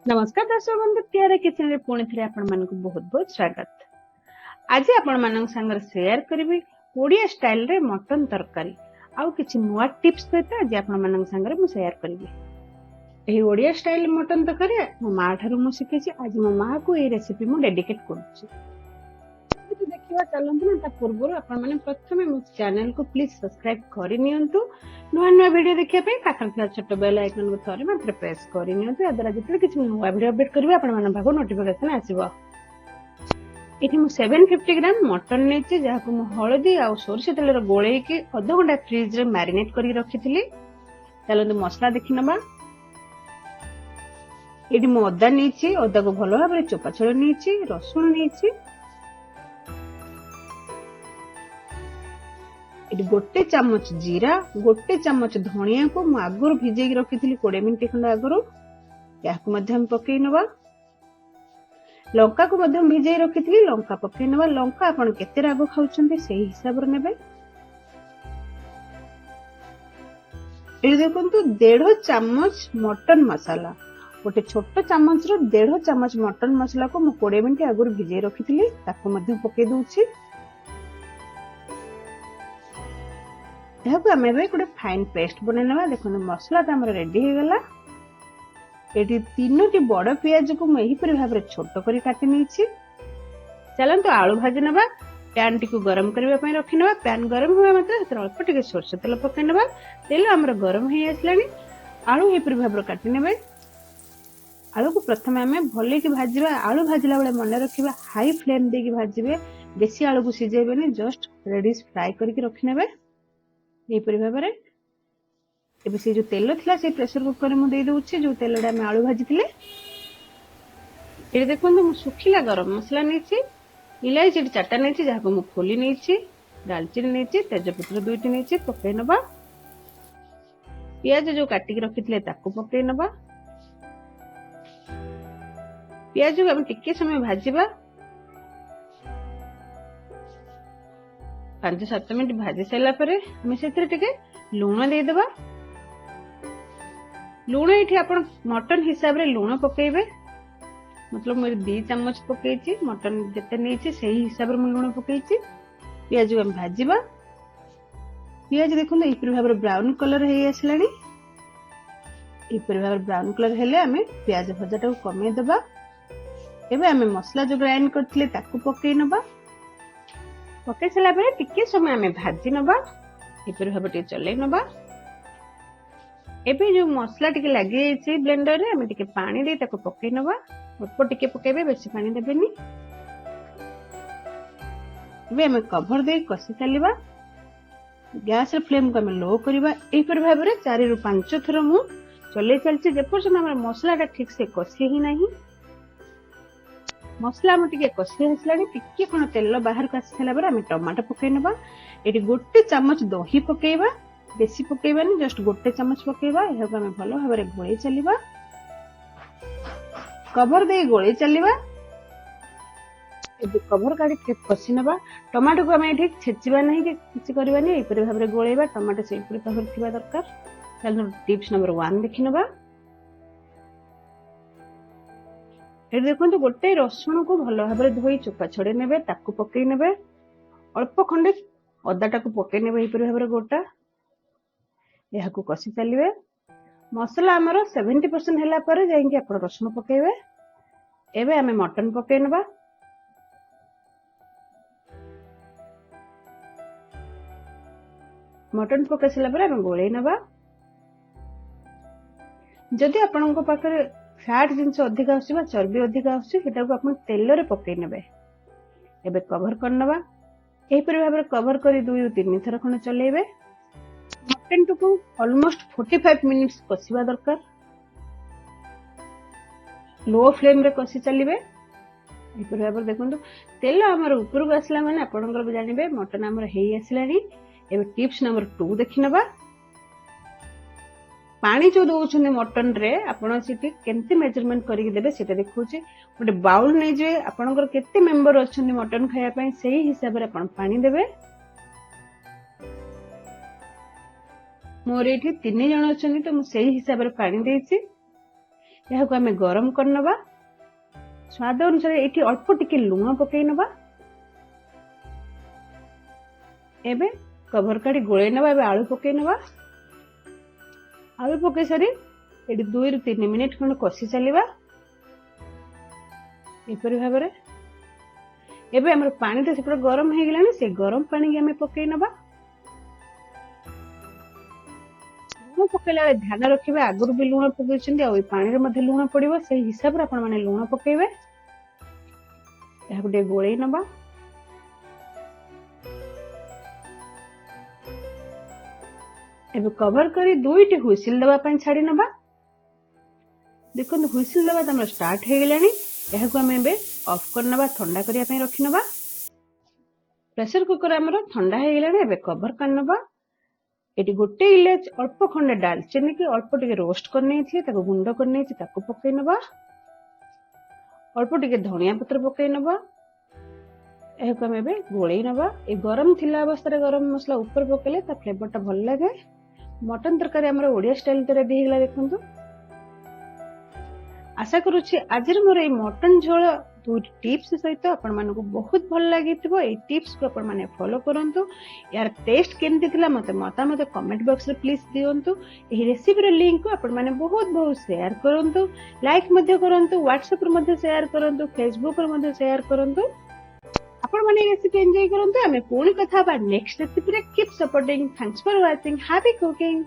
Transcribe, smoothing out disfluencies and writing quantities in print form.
नमस्कार दर्शक बंधु प्यारे किचन रे पुणी थे आपण मानक बहुत बहुत स्वागत। आज आपण मानक संगर शेयर करबी ओडिया स्टाइल रे मटन तरकारी आउ किछि नुवा टिप्स सहित आज आपण मानक संगर मु शेयर करबी। एही ओडिया स्टाइल मटन तरकारी मो मा ठारू मु शिखिछि। आज मो मा को ए रेसिपी मु डेडिकेट करछि। तो देखिवा चलंतु ना ता पूर्व आपण माने प्रथमे मो चैनल को प्लीज सब्सक्राइब करि नियंतु। नुआ नुआ वीडियो देखिया पे पाखर थिया छोट बेल आइकन को थरे मात्र प्रेस करि नियंतु। या द्वारा जते किछि नुआ वीडियो अपडेट करबे आपण माने भागो नोटिफिकेशन आसीबो। एठी मु 750 ग्राम मटन नेछि जाहाको मु हळदी आ सोरष तेल रे गोळेई के आधा घंटा फ्रिज रे मैरिनेट करि रखिथिली। चलंतु मसला देखि नबा। एठी मु अदा नेछि, अदा को भलो भाबरे चोपा छळ नेछि, रसुन नेछि, एटी गोटे चम्मच जीरा, गोटे चम्मच धनिया को मु आगुर भिजेई रखिथिली 20 मिनिट खंड आगुर। याकु मध्यम पकेई नबा। लंका को मध्यम भिजेई रखिथिली, लंका पकेई नबा। लंका आपण केते रागो खाउछन्ती सेही हिसाब रे नेबे। ए देखंतु 1.5 चम्मच मटन मसाला, गोटे छोट चम्मच रो 1.5 चम्मच मटन मसाला को मु 20 मिनिट आगुर भिजेई रखिथिली ताको मध्यम पकेई दूछि। यहां आमे गोटे फाइन पेस्ट बने नबा। देखो मसला तो हमर रेडी हो गला। एटी 3टी बड़ पियाज को मैं एही पर भाबरे छोट करी काटि नेछि। चलंतु आलू भाजी नबा। पैन टी को गरम करबा पय रखि नबा। पैन गरम हुआ मात्र हतर अल्प टिके सोरष तेल पकै नबा। तेल हमर गरम हे आसलानी। आलू एही पर भाबरे काटि नेबे। आलू को प्रथमे हमें भले की भाजीबा। आलू भाजिला बेले मन रखिबा हाई फ्लेम दे की भाजीबे। बेसी आलू को सिजेबेनी, जस्ट रेडी फ्राई करके रखि नेबे। एही पर भाबरे एबे से जो तेल थिला से प्रेशर कुकर में दे दउछि। जो तेलडा में आलू भाजी थिले ए देखंतु मु सुखिला गरम मसला नेछि, इलायची 4टा नेछि जाको मु खोली नेछि, दालचीनी नेछि, तेजपत्र 2टी नेछि पकै नबा। पियाज जो काटी के रखिथिले ताको पकै नबा। पियाज को हम टिके समय भाजीबा। 5-7 मिनिट भाजी सैला परे हम सेतिर टिके लूण दे देबा। लूण एठी आपण मटन हिसाब रे लूण पकेइबे। मतलब मोर 2 चम्मच पकेइछि, मटन जते नेछि सेही हिसाब रे मु लूण पकेइछि। पियाज को हम भाजीबा। पियाज देखुन एही पर भाबरे ब्राउन कलर हे आसलानी। एही पर भाबरे ब्राउन कलर हेले हमें पियाज भजाटा को कमे देबा। एबे हमें मसला जो ग्राइंड करथिले ताको पकेइ नबा। पके सला परे टिके समय हमें भाजी नबा। एही पर भाबरे चलै नबा। एबे जो मसला टिके लागि छि ब्लेंडर रे हमें टिके पानी दे ताको पके नबा। ऊपर टिके पकेबे, बेसी पानी देबेनी। एबे हमें कवर दे कसी चलीबा। गैस रे फ्लेम को हमें लो करिबा। एही पर भाबरे 4 रु 5 थर मु चले चलछि जे परसन हमर मसलाटा ठीक से कसी ही नाही। मसला हम टिके कसी हसलानी। टिके कोन तेल बाहर का आसला पर हमें टमाटर पके नबा। एटी गोटे चम्मच दही पकेइबा। बेसी पकेइबानी, जस्ट गोटे चम्मच पकेइबा। एहा को हमें भलो भाबरे गोळे चलीबा। कवर दे गोळे चलीबा। एबे कवर काडी ठीक कसी नबा। टमाटो को हमें ठीक छेचिबा नहीं कि किछि करबानी। एही पर भाबरे गोळेबा। टमाटो से ऊपर कवर थिबा दरकार। चलो टिप्स नंबर 1 देखि नबा। ए देखंतु गोटे रसुन को भलो भाबरे धोई चोपा छडे नेबे, ताकू पकेइ नेबे। अल्प खंडे अदाटा को पकेइ नेबे एही पर भाबरे गोटा। एहा को कसी चलीबे। मसला हमरो 70% हैला पर जाई कि आपण रसुन पकेइबे। एबे हमें मटन पकेइ नबा। मटन पके सला पर हम गोळेइ नबा। जदि आपण को पाखरे फैट जिंस अधिक आसीबा, चर्बी अधिक आसी, सेटा को आपण तेल रे पकेइ नेबे। एबे कवर करनबा। एही पर भाबरे कवर करी 2-3 थर खण चलेबे। मटन को ऑलमोस्ट 45 मिनिट्स कसिबा दरकार। लो फ्लेम रे कसी चलीबे। एही पर भाबरे देखंतु तेल हमर ऊपर को आसला माने आपनकर जानिबे मटन हमर हेई आसलानी। एबे टिप्स नंबर 2 देखि नबा। पानी जो दउछन मटन रे आपण सिटी केनते मेजरमेंट करी देबे सेटा देखौछि। गोटे बाउल नै जे आपनकर केते मेंबर अछन मटन खाया पय सेही हिसाब रे आपण पानी देबे। मोर एठी 3 जण अछन तो मु सेही हिसाब रे पानी देछि। यहाँ आम गरम करनवा स्वाद अनुसार ये अल्प टिके लुण पकई नवा एबे कवर काढ़ी गोले नवा एबे आलू पकई नवा आलू पकई सारी ये 2 ରୁ 3 मिनिट खंड कषि चलवा एपरी भाव में एबे हमर पानी तो सेपटे गरम हो गलानी से गरम पानी के हमें पकई नवा लुण पकईला ध्यान रखिबे आगुर भी लुण पकईछंदी आ पानी रे मध्ये लुण पड़िबो से हिसाब रे आपण माने लुण पकईबे या गुटे गोळई नबा एबे कवर करी 2टी हुइसिल दबा पई छाडी नबा देखो हुइसिल दबा हमर स्टार्ट हो गलानी या को हम एबे ऑफ करनबा ठंडा करिया पई रखि नबा प्रेशर कुकर हमर ठंडा हो गलानी एबे कवर करनबा एटी गोटे इलाच अल्प खंडे दालचीनी की अल्प टिके रोस्ट करने थी ताको गुंड करने थी ताको पकई नबा अल्प टिके धनिया पत्र पकई नबा एह को हम एबे गोळई नबा ए गरम थिला अवस्था रे गरम मसला ऊपर पकेले ता फ्लेवर ता भल लागे मटन तरकारी हमर ओडिया स्टाइल तो रेडी हेगला देखंतु आशा करूछि आज मोर ए मटन झोल 2 टिप्स सहित आपण मानको बहुत भल लागिथिबो ए टिप्स को आपण माने फॉलो करंतु यार टेस्ट केमति थिला मते मतामत कमेंट बॉक्स रे प्लीज दियंतु एही रेसिपी रे लिंक को आपण माने बहुत बहुत शेयर करंतु लाइक मध्ये करंतु व्हाट्सएप रे मध्ये शेयर करंतु फेसबुक रे मध्ये शेयर करंतु आपण माने रेसिपी एंजॉय करंतु हमें पूर्ण कथा बा नेक्स्ट रेसिपी रे keep supporting thanks for watching happy cooking.